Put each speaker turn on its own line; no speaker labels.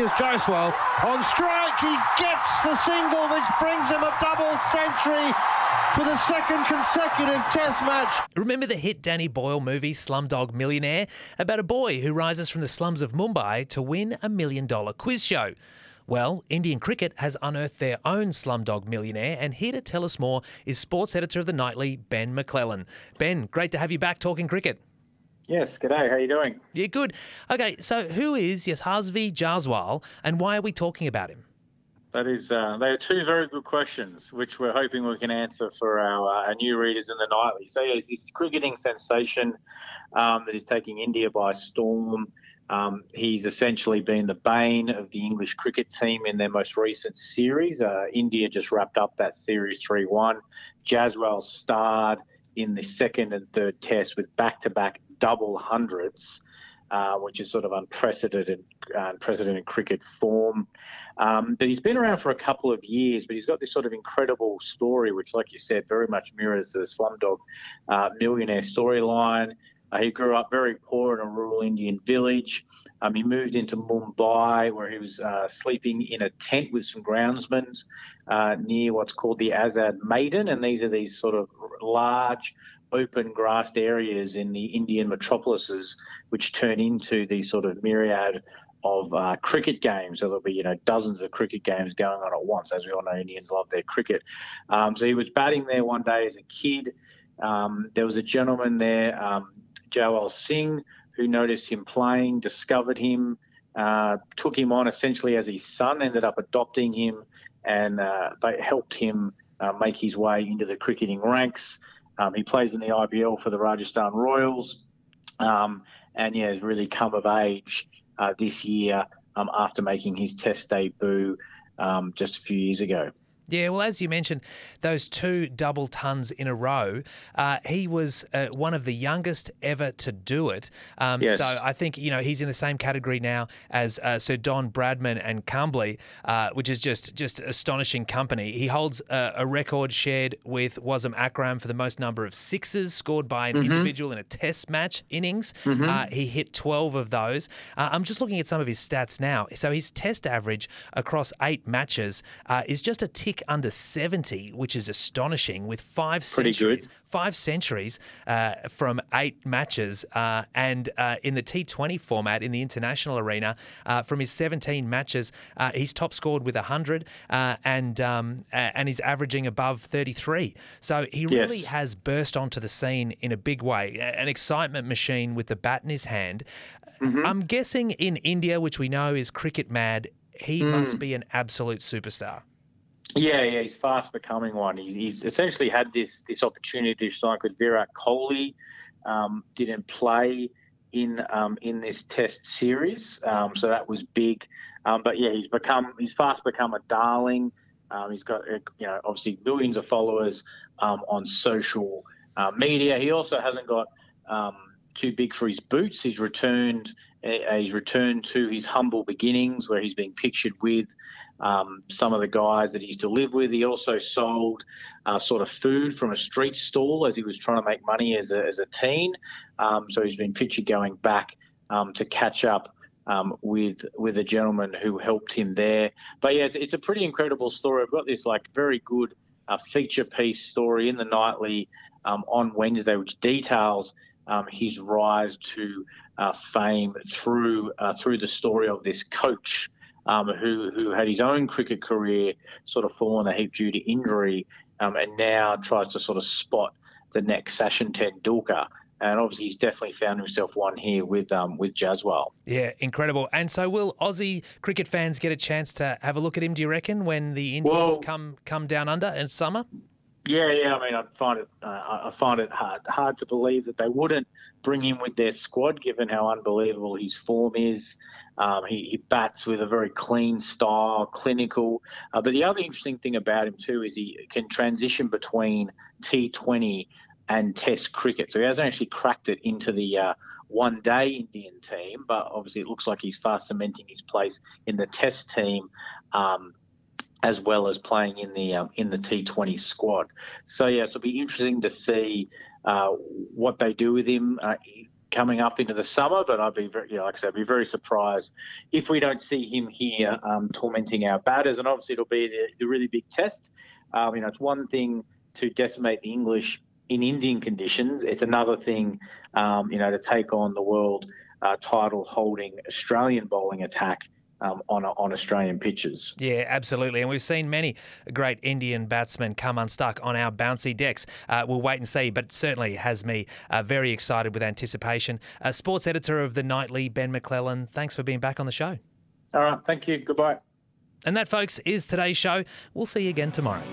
Here's Jaiswal on strike. He gets the single, which brings him a double century for the second consecutive Test match.
Remember the hit Danny Boyle movie Slumdog Millionaire? About a boy who rises from the slums of Mumbai to win $1 million quiz show. Well, Indian cricket has unearthed their own Slumdog Millionaire, and here to tell us more is sports editor of The Nightly, Ben McClellan. Ben, great to have you back talking cricket.
Yes, g'day. How are you doing?
Yeah, good. Okay, so who is Yashasvi Jaiswal, and why are we talking about him?
That is, they are two very good questions, which we're hoping we can answer for our new readers in The Nightly. So, yeah, he's this cricketing sensation that is taking India by storm. He's essentially been the bane of the English cricket team in their most recent series. India just wrapped up that series 3-1. Jaiswal starred in the second and third test with back-to-back double hundreds, which is sort of unprecedented cricket form. But he's been around for a couple of years, but he's got this sort of incredible story, which, like you said, very much mirrors the Slumdog Millionaire storyline. He grew up very poor in a rural Indian village. He moved into Mumbai, where he was sleeping in a tent with some groundsmen near what's called the Azad Maidan, and these are these sort of large open grassed areas in the Indian metropolises, which turn into these sort of myriad of cricket games. So there'll be, dozens of cricket games going on at once. As we all know, Indians love their cricket. So he was batting there one day as a kid. There was a gentleman there, Joel Singh, who noticed him playing, discovered him, took him on essentially as his son, ended up adopting him, and they helped him make his way into the cricketing ranks. He plays in the IPL for the Rajasthan Royals, and has really come of age this year after making his Test debut just a few years ago.
Yeah, well, as you mentioned, those two double tons in a row, he was one of the youngest ever to do it.
Yes.
So I think, he's in the same category now as Sir Don Bradman and Cumbley, which is just astonishing company. He holds a record shared with Wassim Akram for the most number of sixes scored by an individual in a Test match innings. He hit 12 of those. I'm just looking at some of his stats now. So his Test average across 8 matches is just a tick under 70, which is astonishing, with 5 centuries. 5 centuries from 8 matches, and in the T20 format in the international arena, from his 17 matches, he's top scored with 100, and he's averaging above 33. So he really has burst onto the scene in a big way, an excitement machine with the bat in his hand. I'm guessing in India, which we know is cricket mad, he must be an absolute superstar.
Yeah, he's fast becoming one. He's essentially had this opportunity to strike with Virat Kohli. Didn't play in this Test series, so that was big. But yeah, he's fast become a darling. He's got obviously millions of followers on social media. He also hasn't got too big for his boots. He's returned to his humble beginnings, where he's been pictured with some of the guys that he used to live with. He also sold sort of food from a street stall as he was trying to make money as a teen. So he's been pictured going back to catch up with a gentleman who helped him there. But yeah, it's a pretty incredible story. I've got this very good feature piece story in The Nightly on Wednesday, which details his rise to fame through the story of this coach who had his own cricket career sort of fallen a heap due to injury, and now tries to sort of spot the next Sachin Tendulkar. And obviously, he's definitely found himself one here with Jaiswal.
Yeah, incredible. And so, will Aussie cricket fans get a chance to have a look at him? Do you reckon, when the Indians come down under in summer?
Yeah. I mean, I find it hard to believe that they wouldn't bring him with their squad, given how unbelievable his form is. He bats with a very clean style, clinical. But the other interesting thing about him too is he can transition between T20 and Test cricket. So he hasn't actually cracked it into the one-day Indian team, but obviously it looks like he's fast cementing his place in the Test team, as well as playing in the T20 squad. So yeah, so it'll be interesting to see what they do with him. coming up into the summer, but I'd be like I said, I'd be very surprised if we don't see him here tormenting our batters. And obviously, it'll be the really big test. It's one thing to decimate the English in Indian conditions. It's another thing, to take on the world title-holding Australian bowling attack on Australian pitches.
Yeah, absolutely. And we've seen many great Indian batsmen come unstuck on our bouncy decks. We'll wait and see, but certainly has me very excited with anticipation. Sports editor of The Nightly, Ben McClellan, thanks for being back on the show.
All right, thank you. Goodbye.
And that, folks, is today's show. We'll see you again tomorrow.